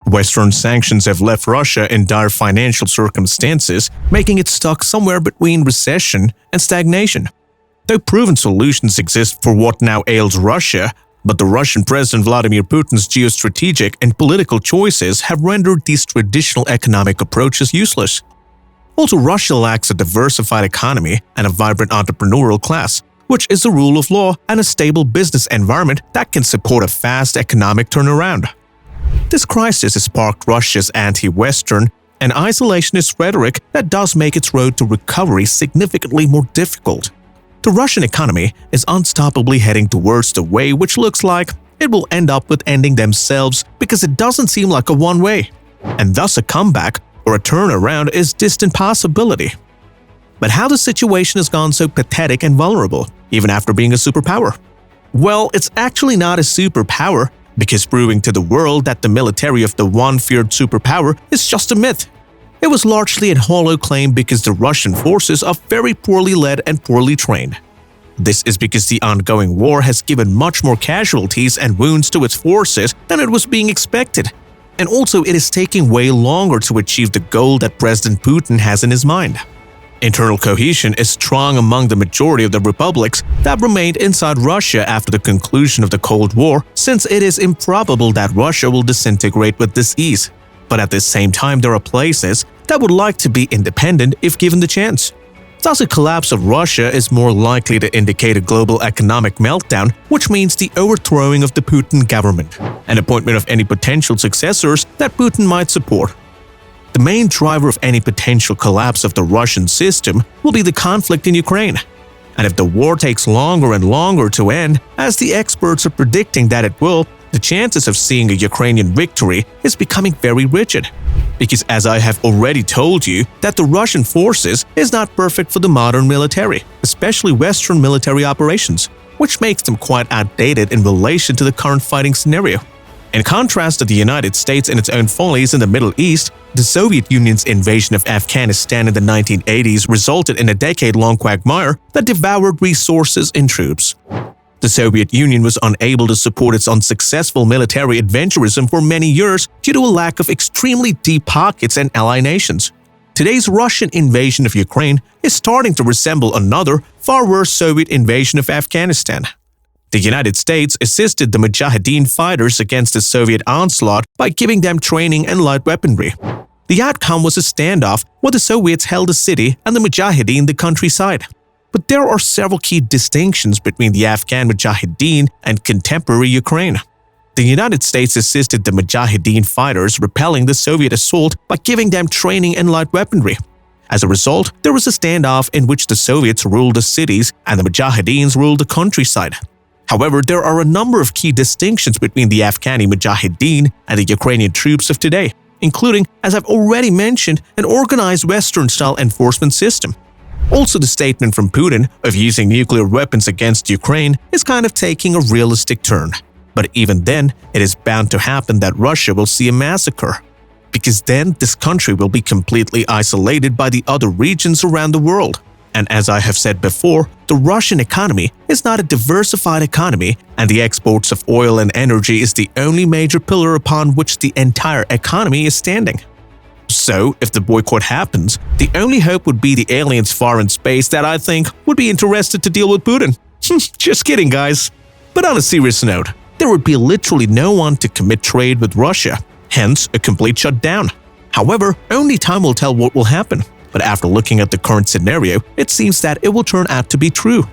Western sanctions have left Russia in dire financial circumstances, making it stuck somewhere between recession and stagnation. Though proven solutions exist for what now ails Russia, but the Russian President Vladimir Putin's geostrategic and political choices have rendered these traditional economic approaches useless. Also, Russia lacks a diversified economy and a vibrant entrepreneurial class, which is the rule of law and a stable business environment that can support a fast economic turnaround. This crisis has sparked Russia's anti-Western and isolationist rhetoric that does make its road to recovery significantly more difficult. The Russian economy is unstoppably heading towards the way which looks like it will end up with ending themselves because it doesn't seem like a one-way, and thus a comeback or a turnaround is distant possibility. But how the situation has gone so pathetic and vulnerable, even after being a superpower? Well, it's actually not a superpower, because proving to the world that the military of the one feared superpower is just a myth. It was largely a hollow claim because the Russian forces are very poorly led and poorly trained. This is because the ongoing war has given much more casualties and wounds to its forces than it was being expected. And also it is taking way longer to achieve the goal that President Putin has in his mind. Internal cohesion is strong among the majority of the republics that remained inside Russia after the conclusion of the Cold War, since it is improbable that Russia will disintegrate with this ease. But at the same time, there are places that would like to be independent if given the chance. Thus, a collapse of Russia is more likely to indicate a global economic meltdown, which means the overthrowing of the Putin government and appointment of any potential successors that Putin might support. The main driver of any potential collapse of the Russian system will be the conflict in Ukraine. And if the war takes longer and longer to end, as the experts are predicting that it will, the chances of seeing a Ukrainian victory is becoming very rigid. Because as I have already told you, that the Russian forces is not perfect for the modern military, especially Western military operations, which makes them quite outdated in relation to the current fighting scenario. In contrast to the United States and its own follies in the Middle East, the Soviet Union's invasion of Afghanistan in the 1980s resulted in a decade-long quagmire that devoured resources and troops. The Soviet Union was unable to support its unsuccessful military adventurism for many years due to a lack of extremely deep pockets and ally nations. Today's Russian invasion of Ukraine is starting to resemble another, far worse Soviet invasion of Afghanistan. The United States assisted the Mujahideen fighters against the Soviet onslaught by giving them training and light weaponry. The outcome was a standoff where the Soviets held the city and the Mujahideen the countryside. But there are several key distinctions between the Afghan Mujahideen and contemporary Ukraine. The United States assisted the Mujahideen fighters repelling the Soviet assault by giving them training and light weaponry. As a result, there was a standoff in which the Soviets ruled the cities and the Mujahideens ruled the countryside. However, there are a number of key distinctions between the Afghani Mujahideen and the Ukrainian troops of today, including, as I've already mentioned, an organized Western-style enforcement system. Also, the statement from Putin of using nuclear weapons against Ukraine is kind of taking a realistic turn. But even then, it is bound to happen that Russia will see a massacre, because then this country will be completely isolated by the other regions around the world. And as I have said before, the Russian economy is not a diversified economy, and the exports of oil and energy is the only major pillar upon which the entire economy is standing. So, if the boycott happens, the only hope would be the aliens far in space that I think would be interested to deal with Putin. Just kidding, guys. But on a serious note, there would be literally no one to commit trade with Russia, hence a complete shutdown. However, only time will tell what will happen. But after looking at the current scenario, it seems that it will turn out to be true.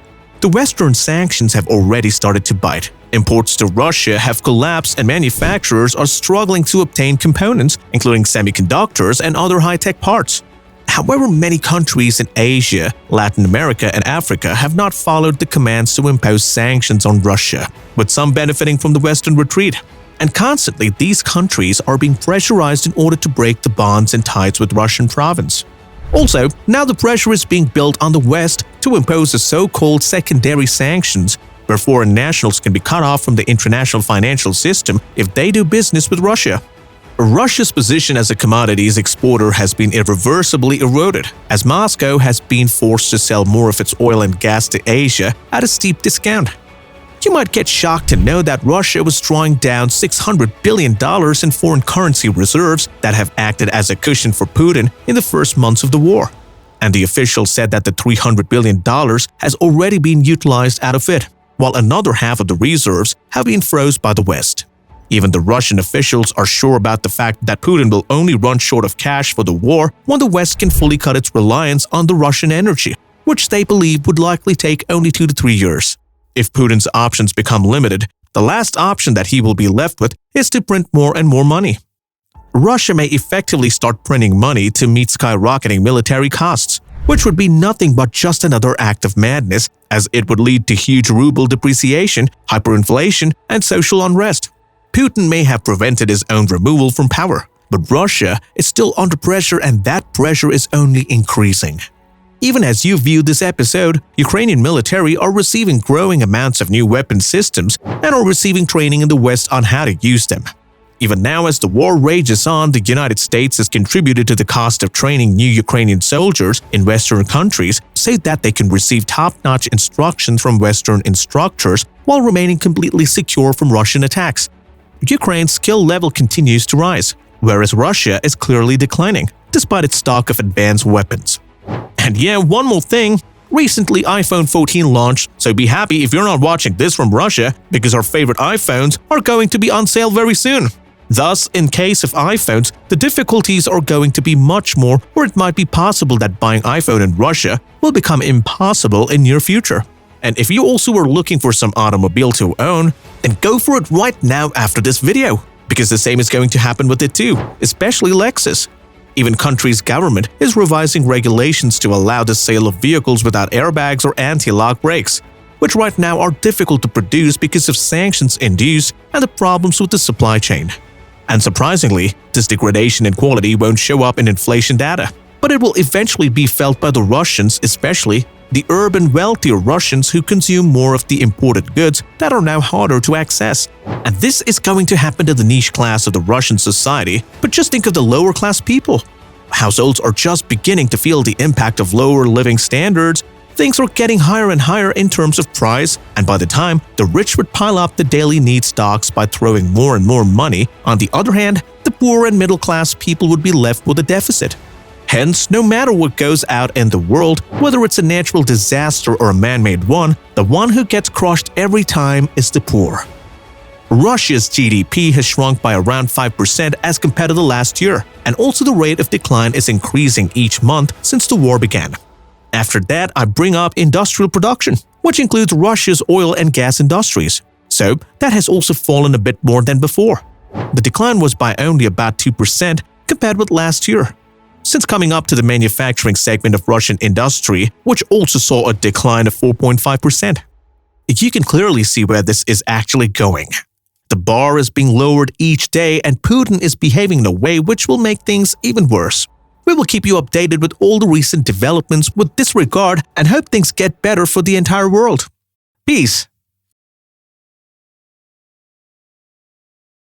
The Western sanctions have already started to bite. Imports to Russia have collapsed and manufacturers are struggling to obtain components, including semiconductors and other high-tech parts. However, many countries in Asia, Latin America, and Africa have not followed the commands to impose sanctions on Russia, with some benefiting from the Western retreat. And constantly, these countries are being pressurized in order to break the bonds and ties with Russian province. Also, now the pressure is being built on the West to impose the so-called secondary sanctions, where foreign nationals can be cut off from the international financial system if they do business with Russia. Russia's position as a commodities exporter has been irreversibly eroded, as Moscow has been forced to sell more of its oil and gas to Asia at a steep discount. You might get shocked to know that Russia was drawing down $600 billion in foreign currency reserves that have acted as a cushion for Putin in the first months of the war. And the official said that the $300 billion has already been utilized out of it, while another half of the reserves have been froze by the West. Even the Russian officials are sure about the fact that Putin will only run short of cash for the war when the West can fully cut its reliance on the Russian energy, which they believe would likely take only 2 to 3 years. If Putin's options become limited, the last option that he will be left with is to print more and more money. Russia may effectively start printing money to meet skyrocketing military costs, which would be nothing but just another act of madness, as it would lead to huge ruble depreciation, hyperinflation, and social unrest. Putin may have prevented his own removal from power, but Russia is still under pressure, and that pressure is only increasing. Even as you view this episode, Ukrainian military are receiving growing amounts of new weapon systems and are receiving training in the West on how to use them. Even now, as the war rages on, the United States has contributed to the cost of training new Ukrainian soldiers in Western countries, so that they can receive top-notch instruction from Western instructors while remaining completely secure from Russian attacks. Ukraine's skill level continues to rise, whereas Russia is clearly declining, despite its stock of advanced weapons. And yeah, one more thing. Recently, iPhone 14 launched, so be happy if you're not watching this from Russia, because our favorite iPhones are going to be on sale very soon. Thus, in case of iPhones, the difficulties are going to be much more, or it might be possible that buying iPhone in Russia will become impossible in near future. And if you also are looking for some automobile to own, then go for it right now after this video, because the same is going to happen with it too, especially Lexus. Even country's government is revising regulations to allow the sale of vehicles without airbags or anti-lock brakes, which right now are difficult to produce because of sanctions induced and the problems with the supply chain. And surprisingly, this degradation in quality won't show up in inflation data, but it will eventually be felt by the Russians, especially the urban wealthier Russians who consume more of the imported goods that are now harder to access. And this is going to happen to the niche class of the Russian society, but just think of the lower class people. Households are just beginning to feel the impact of lower living standards. Things are getting higher and higher in terms of price, and by the time the rich would pile up the daily need stocks by throwing more and more money, on the other hand, the poor and middle class people would be left with a deficit. Hence, no matter what goes out in the world, whether it's a natural disaster or a man-made one, the one who gets crushed every time is the poor. Russia's GDP has shrunk by around 5% as compared to the last year, and also the rate of decline is increasing each month since the war began. After that, I bring up industrial production, which includes Russia's oil and gas industries. So, that has also fallen a bit more than before. The decline was by only about 2% compared with last year. Since coming up to the manufacturing segment of Russian industry, which also saw a decline of 4.5%. You can clearly see where this is actually going. The bar is being lowered each day, and Putin is behaving in a way which will make things even worse. We will keep you updated with all the recent developments with this regard and hope things get better for the entire world. Peace.